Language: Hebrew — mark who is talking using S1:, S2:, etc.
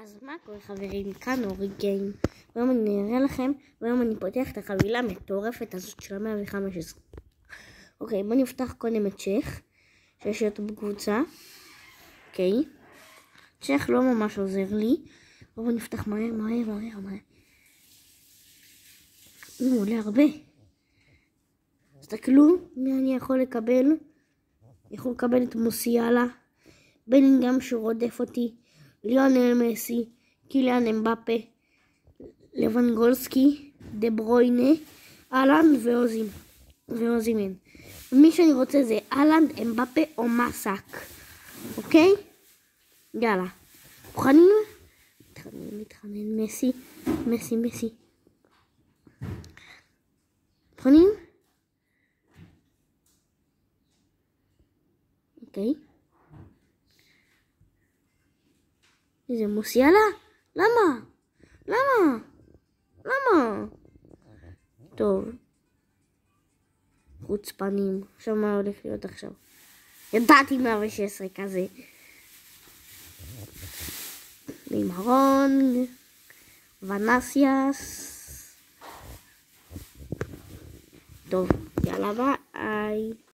S1: אז מה קורה חברים, כאן אורי גיים, והיום אני אראה לכם, והיום אני פותח את החבילה המטורפת הזאת של 115. אוקיי, בוא נפתח קודם את צ'ך, שיש אותו בקבוצה. אוקיי, צ'ך לא ממש עוזר לי, בוא נפתח מהר. הוא עולה הרבה. תסתכלו, אני יכול לקבל, את מוסיאלה, בלינגהאם שהוא רודף אותי, ליונל מסי, קיליאן אמבפה, לבנגולסקי, דה ברויינה, אהלנד ואוזימן. מי שאני רוצה זה אהלנד, אמבפה או מסק. אוקיי? יאללה. מוכנים? מתחנן מסי. מוכנים? אוקיי. איזה מוסיאלה? למה? טוב. חוצפנים. עכשיו מה הולך להיות עכשיו? ידעתי 116 כזה. לימרון. ונסיאס. טוב, יאללה ביי.